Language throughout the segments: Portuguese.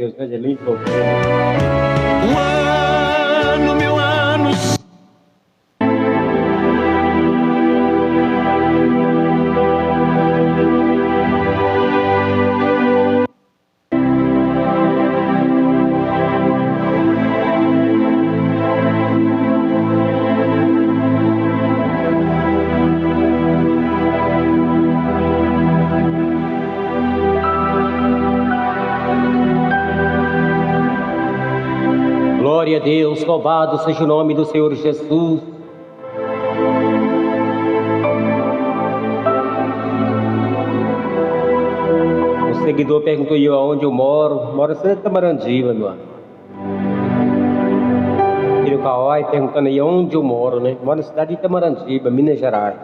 Deus, né? Lindo. Meu ano. Glória a Deus, louvado seja o nome do Senhor Jesus. O seguidor perguntou eu aonde eu moro. Moro em Santa Marandiba, meu amigo. Filho Kawai perguntando aí onde eu moro, né? Moro na cidade de Itamandiba, Minas Gerais.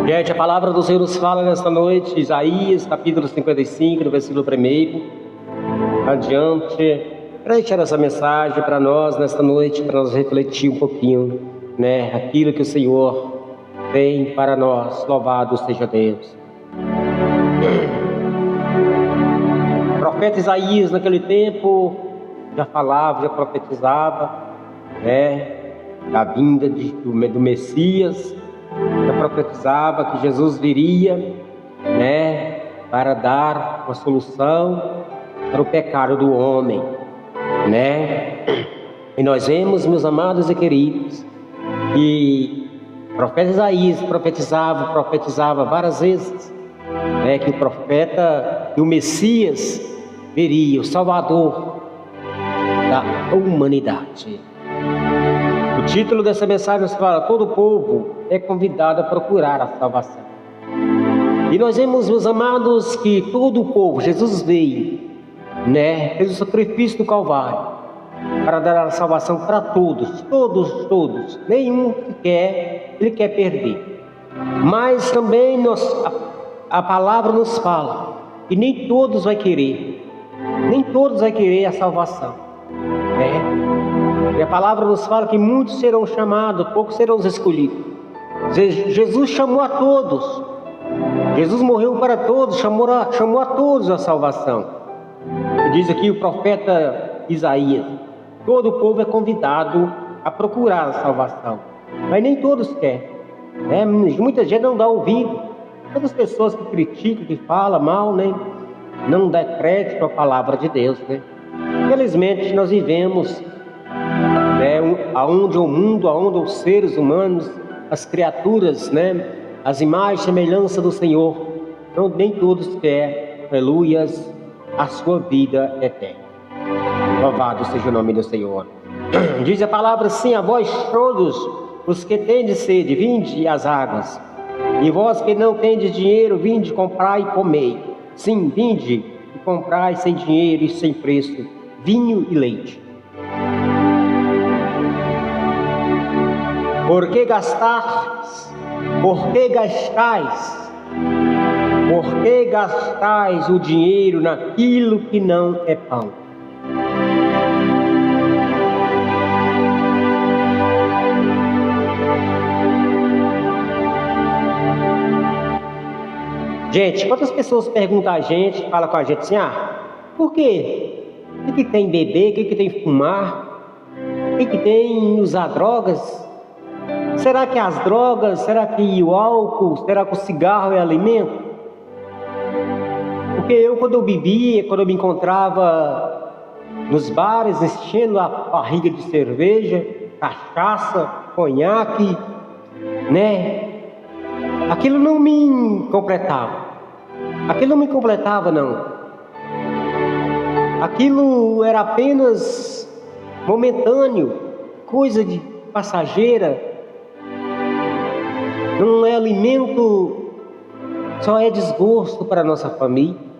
Gente, a palavra do Senhor nos fala nesta noite, Isaías, capítulo 55, do versículo 1 adiante. Para deixar essa mensagem para nós nesta noite, para nós refletir um pouquinho, né? Aquilo que o Senhor tem para nós. Louvado seja Deus. O profeta Isaías, naquele tempo, já falava, já profetizava, né? Da vinda do Messias, já profetizava que Jesus viria, né? Para dar uma solução para o pecado do homem, né? E nós vemos, meus amados e queridos, que o profeta Isaías profetizava várias vezes, né? Que o profeta, que o Messias viria, o Salvador da humanidade. O título dessa mensagem nos fala: todo povo é convidado a procurar a salvação. E nós vemos, meus amados, que todo o povo, Jesus veio, né? Fez o sacrifício do Calvário para dar a salvação para todos, nenhum ele quer perder. Mas também a palavra nos fala que nem todos vai querer a salvação, né? E a palavra nos fala que muitos serão chamados, poucos serão os escolhidos. Jesus chamou a todos, Jesus morreu para todos, chamou a todos a salvação. Diz aqui o profeta Isaías: todo o povo é convidado a procurar a salvação, mas nem todos querem, né? Muita gente não dá ouvido. Todas as pessoas que criticam, que falam mal, né? Não dá crédito à palavra de Deus, né? Infelizmente nós vivemos, né? Aonde o mundo, aonde os seres humanos, as criaturas, né? As imagens e semelhança do Senhor, nem todos querem, aleluias, a sua vida eterna. Louvado seja o nome do Senhor. Diz a palavra assim: a vós todos os que tendes sede, vinde às águas, e vós que não tendes dinheiro, vinde comprar e comei. Sim, vinde e comprai sem dinheiro e sem preço vinho e leite. Por que gastais? Por que gastais o dinheiro naquilo que não é pão? Gente, quantas pessoas perguntam a gente, falam com a gente assim: por quê? O que tem beber? O que tem fumar? O que tem usar drogas? Será que as drogas, será que o álcool, será que o cigarro é alimento? Porque eu, quando eu bebia, quando eu me encontrava nos bares, enchendo a barriga de cerveja, cachaça, conhaque, né? Aquilo não me completava. Não. Aquilo era apenas momentâneo, coisa de passageira. Não é alimento, só é desgosto para a nossa família.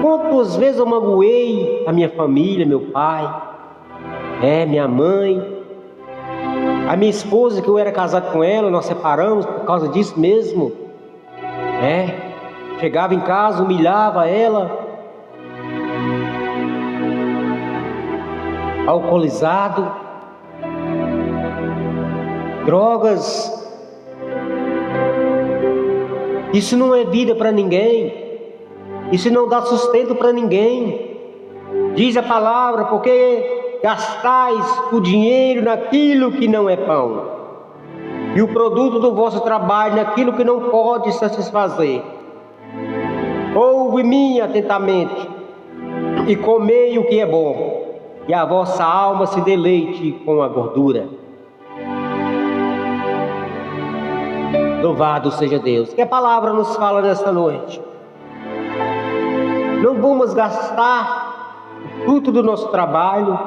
Quantas vezes eu magoei a minha família, meu pai, minha mãe, a minha esposa, que eu era casado com ela, nós separamos por causa disso mesmo. Chegava em casa, humilhava ela, alcoolizado, drogas. Isso não é vida para ninguém. Isso não dá sustento para ninguém. Diz a palavra: porque gastais o dinheiro naquilo que não é pão, e o produto do vosso trabalho naquilo que não pode satisfazer. Ouve-me atentamente, e comei o que é bom, e a vossa alma se deleite com a gordura. Louvado seja Deus. Que a palavra nos fala nesta noite. Não vamos gastar o fruto do nosso trabalho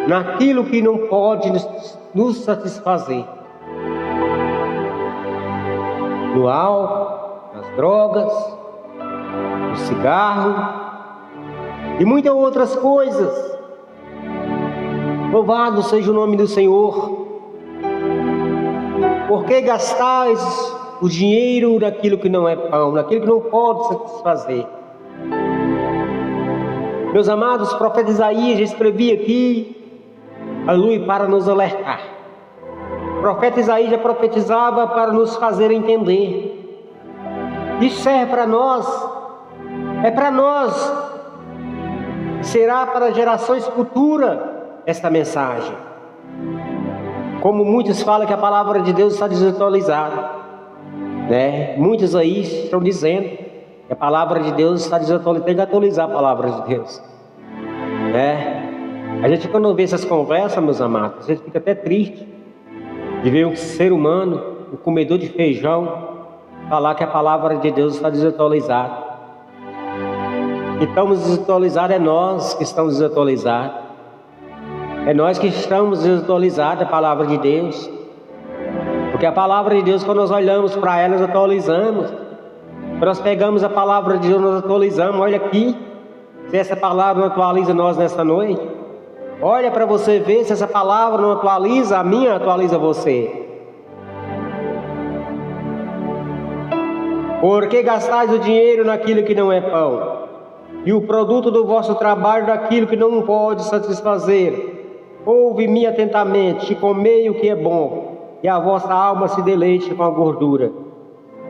naquilo que não pode nos satisfazer. No álcool, nas drogas, no cigarro e muitas outras coisas. Louvado seja o nome do Senhor. Porque gastais o dinheiro naquilo que não é pão, naquilo que não pode satisfazer. Meus amados, o profeta Isaías já escrevia aqui, aleluia, para nos alertar. O profeta Isaías já profetizava para nos fazer entender. Isso serve para nós, é para nós, será para gerações futuras esta mensagem. Como muitos falam que a palavra de Deus está desatualizada, né? Muitos aí estão dizendo que a palavra de Deus está desatualizada, tem que atualizar a palavra de Deus, né? A gente, quando vê essas conversas, meus amados, a gente fica até triste de ver um ser humano, um comedor de feijão, falar que a palavra de Deus está desatualizada. Que estamos desatualizados, é nós que estamos desatualizados. É nós que estamos desatualizados da palavra de Deus. Porque a palavra de Deus, quando nós olhamos para ela, nós atualizamos. Quando nós pegamos a palavra de Deus, nós atualizamos. Olha aqui, se essa palavra não atualiza nós nessa noite. Olha para você ver se essa palavra não atualiza, a minha atualiza você. Porque gastais o dinheiro naquilo que não é pão, e o produto do vosso trabalho naquilo que não pode satisfazer. Ouve-me atentamente, e comei o que é bom, e a vossa alma se deleite com a gordura.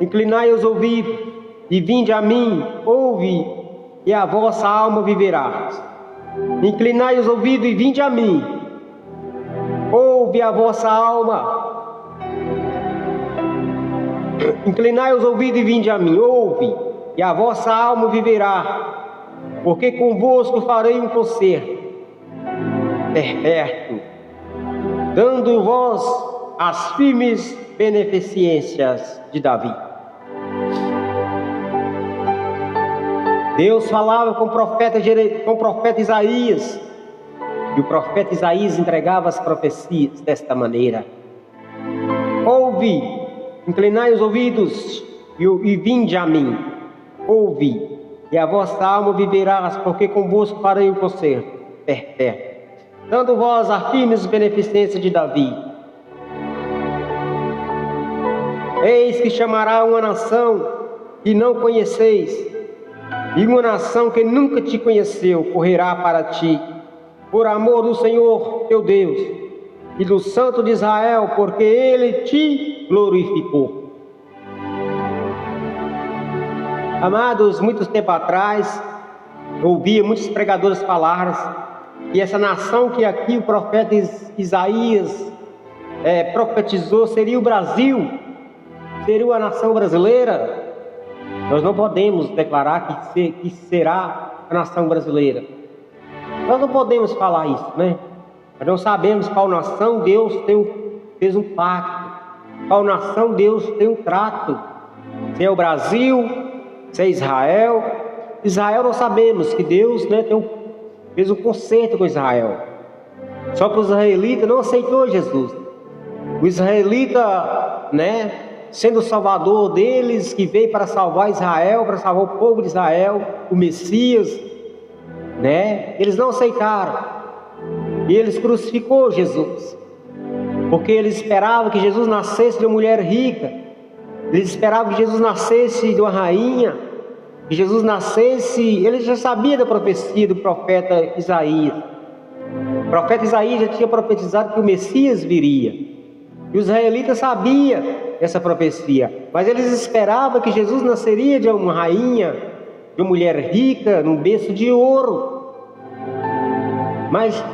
Inclinai os ouvidos, e vinde a mim, ouve, e a vossa alma viverá. Inclinai os ouvidos e vinde a mim, ouve a vossa alma. Inclinai os ouvidos e vinde a mim, ouve, e a vossa alma viverá. Porque convosco farei um concerto perpétuo, dando vós as firmes beneficências de Davi. Deus falava com o profeta Isaías, e o profeta Isaías entregava as profecias desta maneira: ouve, inclinai os ouvidos e vinde a mim, ouve, e a vossa alma viverá, porque convosco farei o concerto perpétuo, dando vós as firmes beneficências de Davi. Eis que chamará uma nação que não conheceis, e uma nação que nunca te conheceu correrá para ti, por amor do Senhor teu Deus e do Santo de Israel, porque Ele te glorificou. Amados, muito tempo atrás, eu ouvia muitos pregadores falarem que essa nação que aqui o profeta Isaías profetizou seria o Brasil, seria a nação brasileira. Nós não podemos declarar que será a nação brasileira. Nós não podemos falar isso, né? Nós não sabemos qual nação Deus fez um pacto, qual nação Deus tem um trato. Se é o Brasil, se é Israel. Israel nós sabemos que Deus, né, fez um concerto com Israel. Só que os israelitas não aceitou Jesus. O israelita, né, sendo o salvador deles, que veio para salvar Israel, para salvar o povo de Israel, o Messias, né, eles não aceitaram. E eles crucificou Jesus, porque eles esperavam que Jesus nascesse de uma mulher rica. Eles esperavam que Jesus nascesse de uma rainha, que Jesus nascesse. Ele já sabia da profecia do profeta Isaías. O profeta Isaías já tinha profetizado que o Messias viria, e os israelitas sabiam essa profecia, mas eles esperavam que Jesus nasceria de uma rainha, de uma mulher rica, num berço de ouro. Mas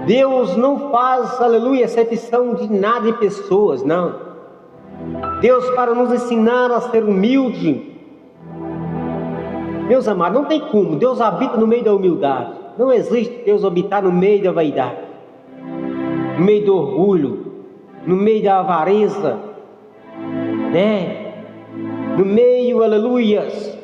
Deus não faz, aleluia, acepção de nada e pessoas, não. Deus, para nos ensinar a ser humilde, meus amados, não tem como. Deus habita no meio da humildade. Não existe Deus habitar no meio da vaidade, no meio do orgulho, no meio da avareza, né? No meio, aleluias,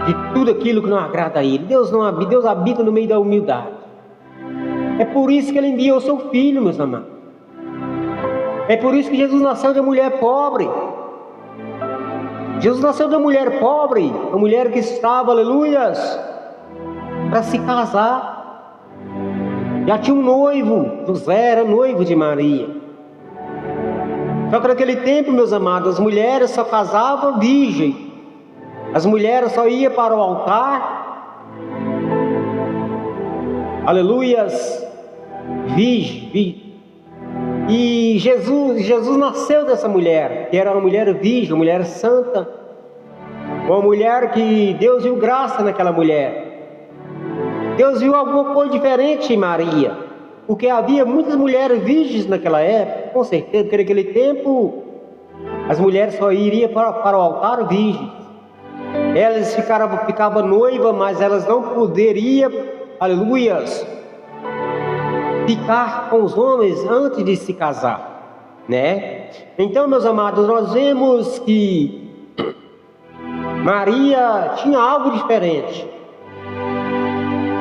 de tudo aquilo que não agrada a Ele. Deus habita no meio da humildade. É por isso que Ele enviou o seu Filho, meus amados. É por isso que Jesus nasceu de uma mulher pobre. Jesus nasceu de uma mulher pobre, uma mulher que estava, aleluias, para se casar. Já tinha um noivo, José era noivo de Maria. Só que naquele tempo, meus amados, as mulheres só casavam virgem. As mulheres só iam para o altar, aleluias, virgem. E Jesus nasceu dessa mulher, que era uma mulher virgem, uma mulher santa, uma mulher que Deus viu graça naquela mulher. Deus viu alguma coisa diferente em Maria, porque havia muitas mulheres virgens naquela época, com certeza, porque naquele tempo as mulheres só iriam para o altar virgens. Elas ficavam noivas, mas elas não poderiam, aleluias, ficar com os homens antes de se casar, né? Então, meus amados, nós vemos que Maria tinha algo diferente.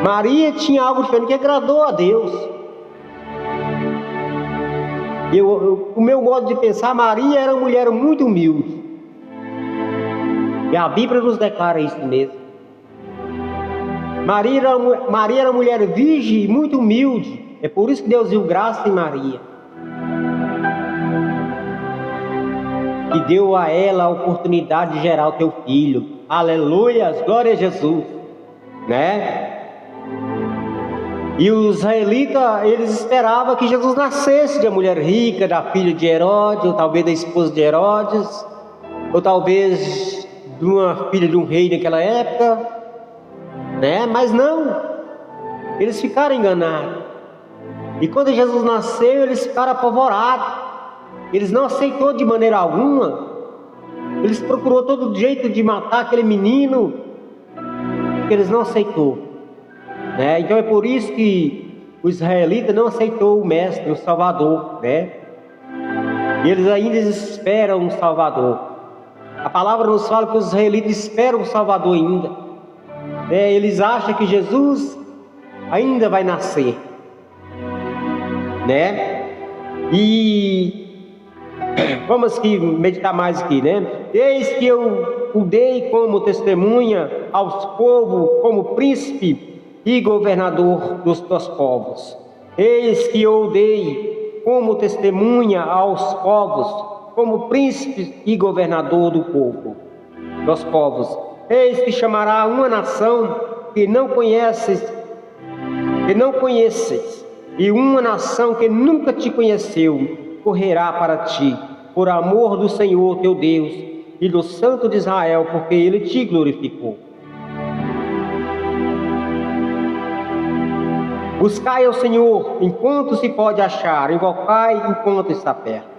Maria tinha algo diferente que agradou a Deus. O meu modo de pensar, Maria era uma mulher muito humilde. E a Bíblia nos declara isso mesmo. Maria era uma mulher virgem e muito humilde. É por isso que Deus viu graça em Maria. E deu a ela a oportunidade de gerar o teu filho. Aleluia, glória a Jesus. Né? E os israelitas, eles esperavam que Jesus nascesse de uma mulher rica, da filha de Herodes, ou talvez da esposa de Herodes, ou talvez de uma filha de um rei naquela época, né? Mas não, eles ficaram enganados. E quando Jesus nasceu, eles ficaram apavorados. Eles não aceitou de maneira alguma. Eles procurou todo jeito de matar aquele menino, porque eles não aceitou, né? Então é por isso que o israelita não aceitou o mestre, o Salvador, né? E eles ainda esperam um Salvador. A palavra nos fala que os israelitas esperam um Salvador ainda, né? Eles acham que Jesus ainda vai nascer, né? E vamos aqui meditar mais aqui, né? Eis que eu o dei como testemunha aos povos, como príncipe e governador dos teus povos. Eis que eu o dei como testemunha aos povos, como príncipe e governador do povo, dos povos. Eis que chamará uma nação que não conheces, e uma nação que nunca te conheceu correrá para ti, por amor do Senhor teu Deus e do Santo de Israel, porque Ele te glorificou. Buscai ao Senhor enquanto se pode achar, invocai enquanto está perto.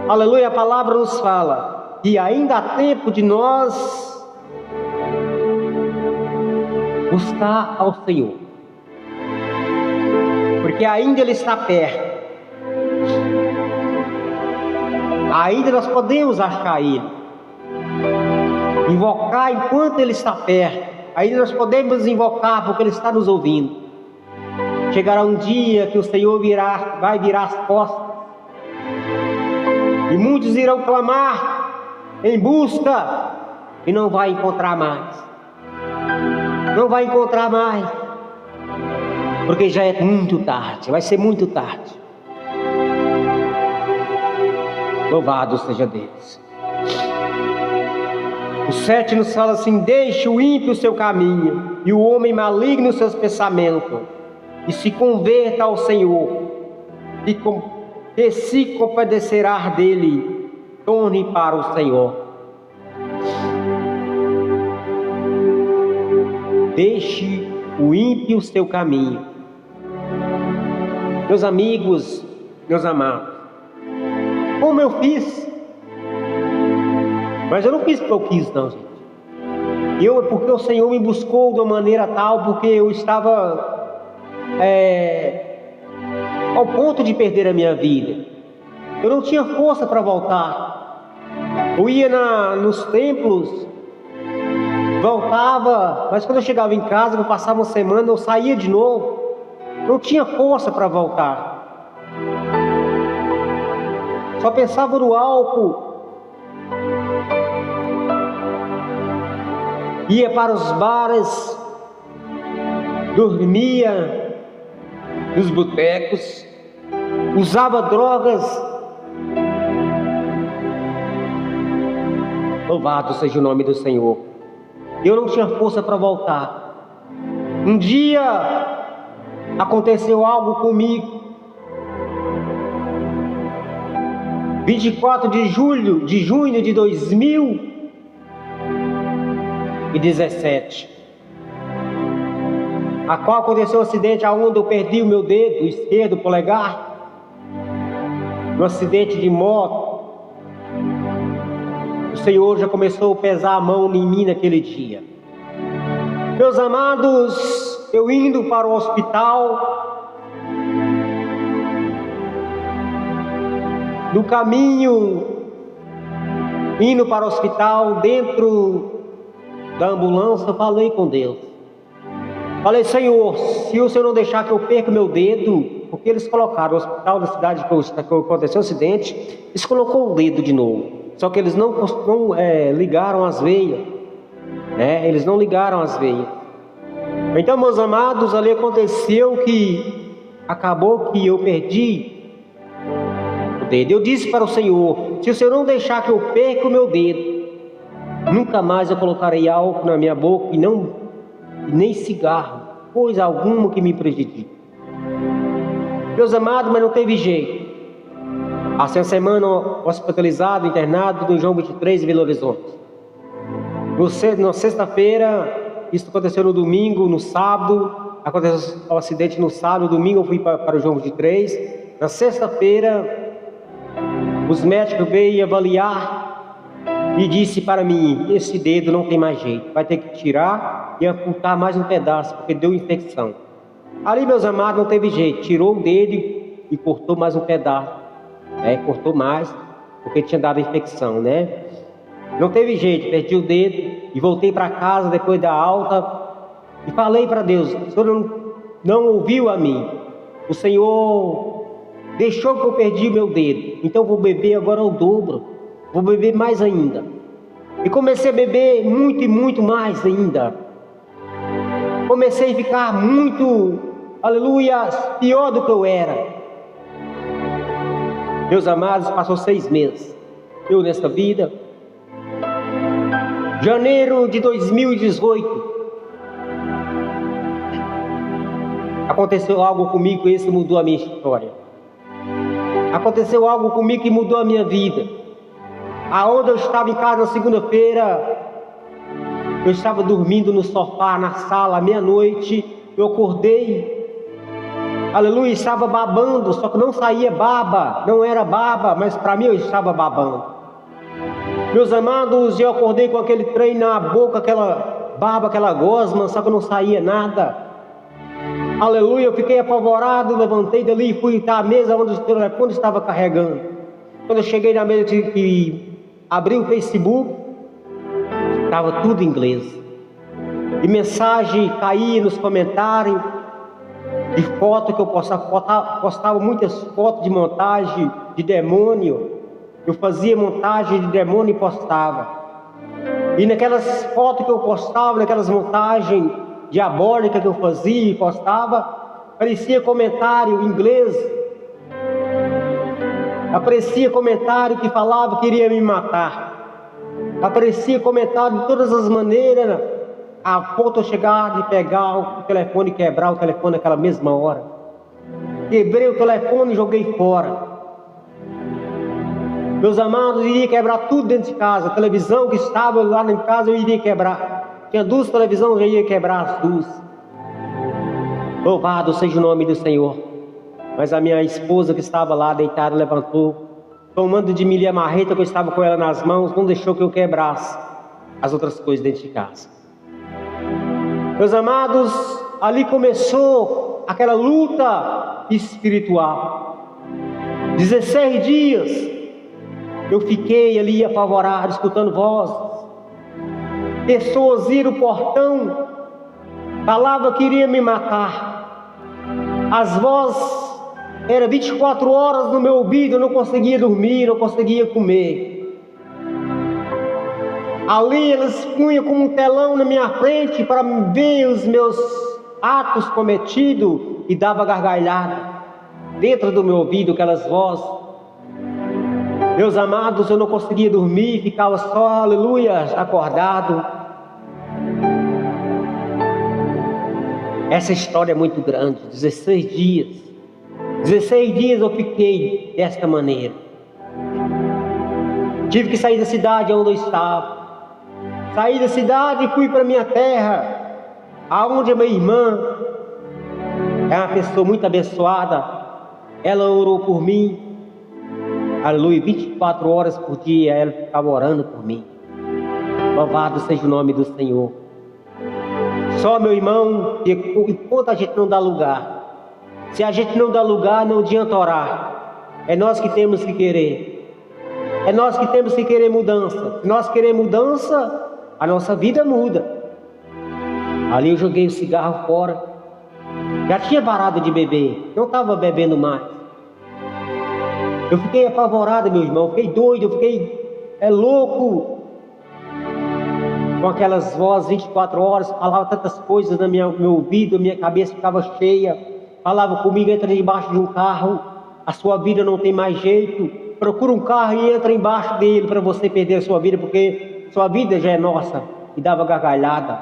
Aleluia, a palavra nos fala que ainda há tempo de nós buscar ao Senhor, porque ainda Ele está perto. Ainda nós podemos achar Ele, invocar enquanto Ele está perto. Ainda nós podemos invocar porque Ele está nos ouvindo. Chegará um dia que o Senhor vai virar as costas, e muitos irão clamar em busca e não vai encontrar mais. Não vai encontrar mais, porque já é muito tarde, vai ser muito tarde. Louvado seja Deus. O 7 nos fala assim: deixe o ímpio o seu caminho, e o homem maligno os seus pensamentos, e se converta ao Senhor, e se compadecerá dele, torne para o Senhor. deixe o ímpio seu caminho. Meus amigos, meus amados, como eu fiz? Mas eu não fiz porque eu quis, não, gente. Porque o Senhor me buscou de uma maneira tal, porque eu estava ao ponto de perder a minha vida. Eu não tinha força para voltar. Eu ia nos templos, voltava, mas quando eu chegava em casa, eu passava uma semana, eu saía de novo. Não tinha força para voltar. Só pensava no álcool. Ia para os bares, dormia nos botecos, usava drogas. Louvado seja o nome do Senhor. Eu não tinha força para voltar. Um dia aconteceu algo comigo. 24 de junho de 2017, a qual aconteceu um acidente onde eu perdi o meu dedo esquerdo, polegar, no acidente de moto. O Senhor já começou a pesar a mão em mim naquele dia. Meus amados, eu indo para o hospital, no caminho, indo para o hospital, dentro da ambulância, falei com Deus. Falei: Senhor, se o Senhor não deixar que eu perca meu dedo, porque eles colocaram no hospital da cidade que aconteceu o acidente, eles colocou o dedo de novo. Só que eles não ligaram as veias, né? Eles não ligaram as veias. Então, meus amados, ali aconteceu que acabou que eu perdi o dedo. Eu disse para o Senhor: se o Senhor não deixar que eu perca o meu dedo, nunca mais eu colocarei álcool na minha boca e nem cigarro, coisa alguma que me prejudique. Meus amados, mas não teve jeito. Passei uma semana hospitalizado, internado no João 23 em Belo Horizonte. Na sexta-feira, isso aconteceu no domingo, no sábado, aconteceu o acidente no sábado, no domingo eu fui para o João 23. Na sexta-feira, os médicos veio avaliar e disse para mim: esse dedo não tem mais jeito, vai ter que tirar e amputar mais um pedaço, porque deu infecção. Ali, meus amados, não teve jeito, tirou o dedo e cortou mais um pedaço. Cortou mais, porque tinha dado infecção, né? Não teve jeito, perdi o dedo e voltei para casa depois da alta e falei para Deus: o Senhor não ouviu a mim, o Senhor deixou que eu perdi meu dedo, então vou beber agora o dobro, vou beber mais ainda. E comecei a beber muito e muito mais ainda. Comecei a ficar muito, aleluia, pior do que eu era. Meus amados, passou 6 meses eu nessa vida. Janeiro de 2018, aconteceu algo comigo que esse mudou a minha história. Aconteceu algo comigo que mudou a minha vida. Aonde eu estava em casa na segunda-feira, eu estava dormindo no sofá, na sala, à meia-noite, eu acordei, aleluia, estava babando, só que não saía baba, não era baba, mas para mim eu estava babando. Meus amados, eu acordei com aquele trem na boca, aquela baba, aquela gosma, só que não saía nada. Aleluia, eu fiquei apavorado, levantei dali e fui à mesa onde o telefone estava carregando. Quando eu cheguei na mesa e abri o Facebook, estava tudo em inglês. E mensagem caía nos comentários, de foto que eu postava muitas fotos de montagem de demônio. Eu fazia montagem de demônio e postava. E naquelas fotos que eu postava, naquelas montagens diabólicas que eu fazia e postava, aparecia comentário em inglês. Aparecia comentário que falava que iria me matar. Aparecia comentário de todas as maneiras, a ponto de chegar de pegar o telefone e quebrar o telefone naquela mesma hora. Quebrei o telefone e joguei fora. Meus amados, eu iria quebrar tudo dentro de casa. A televisão que estava lá em casa eu iria quebrar Tinha 2 televisões, já ia quebrar as 2. Louvado seja o nome do Senhor. Mas a minha esposa que estava lá deitada levantou, tomando de mim a marreta que eu estava com ela nas mãos, não deixou que eu quebrasse as outras coisas dentro de casa. Meus amados, ali começou aquela luta espiritual. 16 dias eu fiquei ali apavorado, escutando vozes. Pessoas iam no portão, falava que iria me matar. As vozes eram 24 horas no meu ouvido, eu não conseguia dormir, não conseguia comer. Ali eles punham como um telão na minha frente para ver os meus atos cometidos e dava gargalhada dentro do meu ouvido, aquelas vozes. Meus amados, eu não conseguia dormir, ficava só, aleluia, acordado. Essa história é muito grande, 16 dias. 16 dias eu fiquei desta maneira. Tive que sair da cidade onde eu estava. Saí da cidade e fui para minha terra, aonde a minha irmã é uma pessoa muito abençoada. Ela orou por mim, aleluia, 24 horas por dia ela ficava orando por mim. Louvado seja o nome do Senhor. Só, meu irmão, enquanto a gente não dá lugar, se a gente não dá lugar, não adianta orar. É nós que temos que querer. É nós que temos que querer mudança. Se nós queremos mudança, a nossa vida muda. Ali eu joguei o cigarro fora. Já tinha parado de beber. Não estava bebendo mais. Eu fiquei apavorado, meu irmão. Eu fiquei doido. Eu fiquei louco. Com aquelas vozes 24 horas. Falava tantas coisas no meu ouvido. Minha cabeça ficava cheia. Falava comigo: entra debaixo de um carro. A sua vida não tem mais jeito. Procura um carro e entra embaixo dele para você perder a sua vida, porque sua vida já é nossa. E dava gargalhada.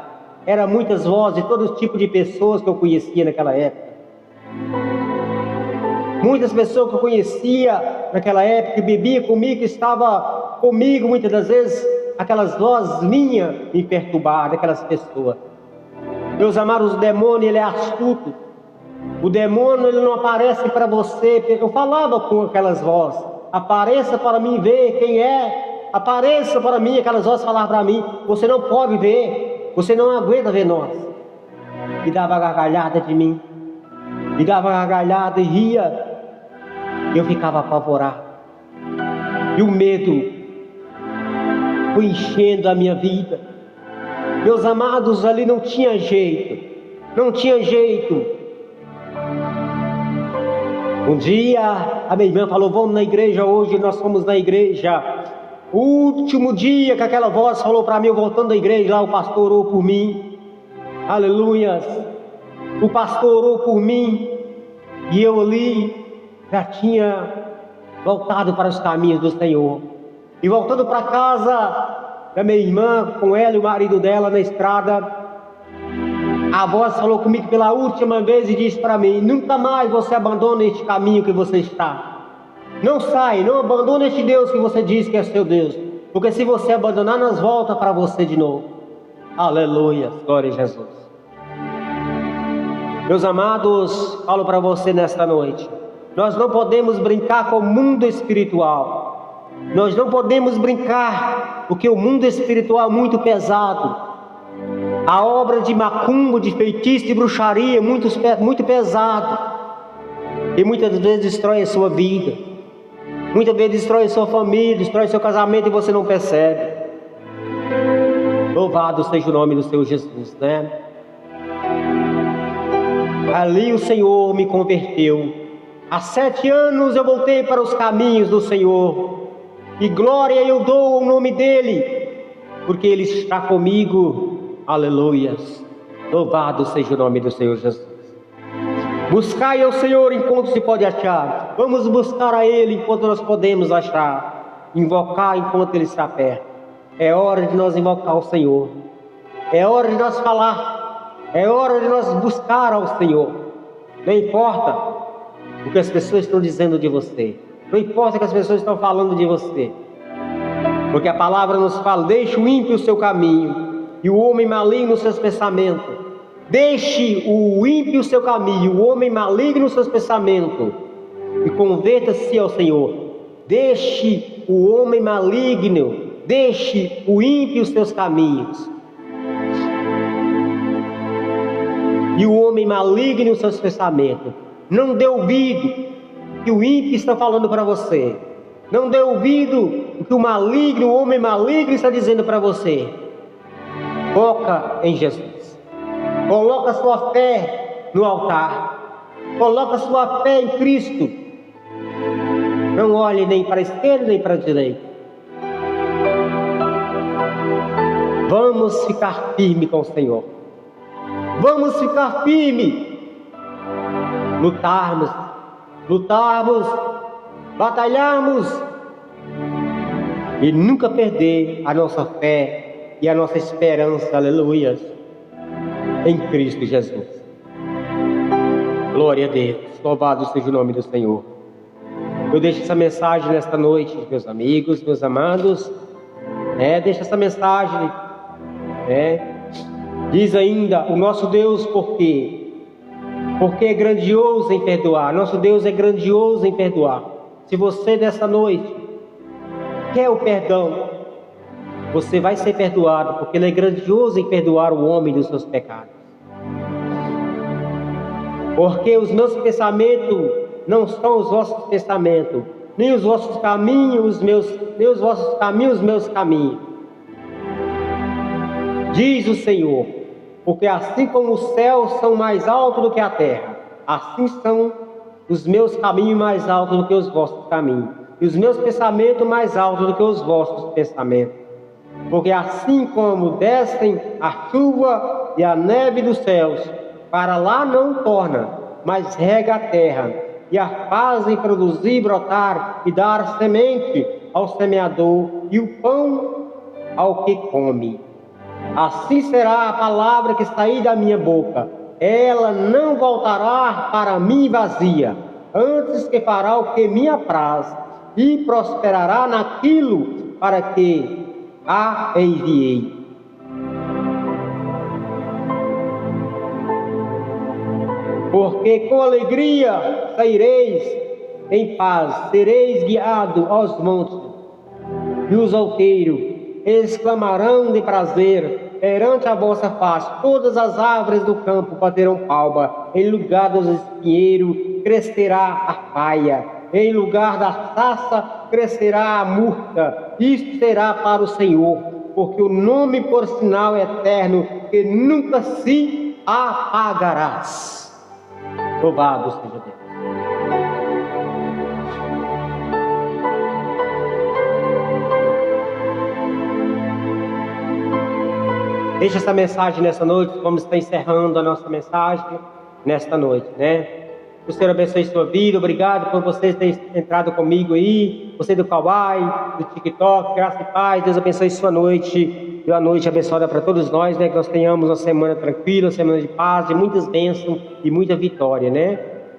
Eram muitas vozes de todo tipo de pessoas que eu conhecia naquela época. Muitas pessoas que eu conhecia naquela época, que bebia comigo, que estava comigo, muitas das vezes, aquelas vozes vinham me perturbar, aquelas pessoas. Meus amados, o demônio, ele é astuto. O demônio, ele não aparece para você. Eu falava com aquelas vozes: apareça para mim ver quem é. Apareça para mim. Aquelas vozes falavam para mim: você não pode ver. Você não aguenta ver nós. E dava gargalhada de mim. E dava gargalhada e ria. Eu ficava apavorado. E o medo foi enchendo a minha vida. Meus amados, ali não tinha jeito. Não tinha jeito. Um dia a minha irmã falou: vamos na igreja hoje. Nós fomos na igreja. O último dia que aquela voz falou para mim, eu voltando da igreja, lá o pastor orou por mim. Aleluias. O pastor orou por mim. E eu ali já tinha voltado para os caminhos do Senhor. E voltando para casa da minha irmã, com ela e o marido dela na estrada, a voz falou comigo pela última vez e disse para mim: nunca mais você abandona este caminho que você está. Não sai, não abandona este Deus que você diz que é seu Deus. Porque se você abandonar, nós volta para você de novo. Aleluia, glória a Jesus. Meus amados, falo para você nesta noite: nós não podemos brincar com o mundo espiritual. Nós não podemos brincar, porque o mundo espiritual é muito pesado. A obra de macumba, de feitiço, de bruxaria é muito pesado. E muitas vezes destrói a sua vida. Muitas vezes destrói a sua família, destrói seu casamento e você não percebe. Louvado seja o nome do Senhor Jesus, né? Ali o Senhor me converteu. Há 7 anos eu voltei para os caminhos do Senhor. E glória eu dou ao nome dEle, porque Ele está comigo. Aleluias. Louvado seja o nome do Senhor Jesus. Buscai ao Senhor enquanto se pode achar. Vamos buscar a Ele enquanto nós podemos achar. Invocar enquanto Ele está perto. É hora de nós invocar o Senhor. É hora de nós falar. É hora de nós buscar ao Senhor. Não importa o que as pessoas estão dizendo de você. Não importa o que as pessoas estão falando de você. Porque a palavra nos fala: deixe o ímpio o seu caminho e o homem maligno os seus pensamentos. Deixe o ímpio o seu caminho, o homem maligno os seus pensamentos, e converta-se ao Senhor. Deixe o homem maligno, deixe o ímpio os seus caminhos, e o homem maligno os seus pensamentos. Não dê ouvido que o ímpio está falando para você. Não dê ouvido que o maligno, o homem maligno está dizendo para você. Foca em Jesus. Coloca sua fé no altar. Coloca sua fé em Cristo. Não olhe nem para a esquerda nem para a direita. Vamos ficar firme com o Senhor. Vamos ficar firme. Lutarmos, batalharmos e nunca perder a nossa fé e a nossa esperança, aleluia, em Cristo Jesus. Glória a Deus, louvado seja o nome do Senhor. Eu deixo essa mensagem nesta noite, meus amigos, meus amados, deixa essa mensagem, diz ainda o nosso Deus porque é grandioso em perdoar. Nosso Deus é grandioso em perdoar. Se você nessa noite quer o perdão, você vai ser perdoado, porque Ele é grandioso em perdoar o homem dos seus pecados. Porque os meus pensamentos não são os vossos pensamentos, nem os vossos caminhos, nem os vossos caminhos, meus caminhos. Diz o Senhor. Porque assim como os céus são mais altos do que a terra, assim são os meus caminhos mais altos do que os vossos caminhos, e os meus pensamentos mais altos do que os vossos pensamentos. Porque assim como descem a chuva e a neve dos céus, para lá não torna, mas rega a terra, e a fazem produzir, brotar e dar semente ao semeador e o pão ao que come. Assim será a palavra que sair da minha boca. Ela não voltará para mim vazia, antes que fará o que me apraz, e prosperará naquilo para que a enviei. Porque com alegria saireis em paz, sereis guiado aos montes, e os outeiros exclamarão de prazer perante a vossa face. Todas as árvores do campo baterão palma. Em lugar dos espinheiros crescerá a faia. Em lugar da sarça crescerá a murta. Isto será para o Senhor, porque o nome por sinal eterno que nunca se apagarás. Louvado seja Deus. Deixa essa mensagem nessa noite. Vamos estar encerrando a nossa mensagem nesta noite, O Senhor abençoe sua vida. Obrigado por vocês terem entrado comigo aí. Você do Kawaii, do TikTok. Graça e paz. Deus abençoe sua noite. E uma noite abençoada para todos nós, Que nós tenhamos uma semana tranquila, uma semana de paz, de muitas bênçãos e muita vitória,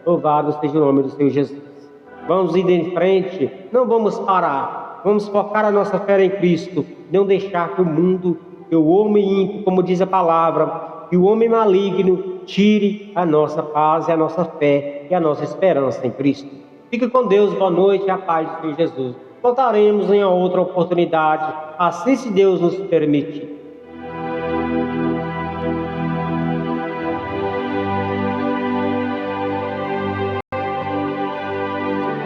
Louvado seja o nome do Senhor Jesus. Vamos ir em frente. Não vamos parar. Vamos focar a nossa fé em Cristo. Não deixar que o mundo, que o homem ímpio, como diz a palavra, que o homem maligno tire a nossa paz e a nossa fé e a nossa esperança em Cristo. Fique com Deus, boa noite e a paz do Senhor Jesus. Voltaremos em outra oportunidade, assim se Deus nos permitir.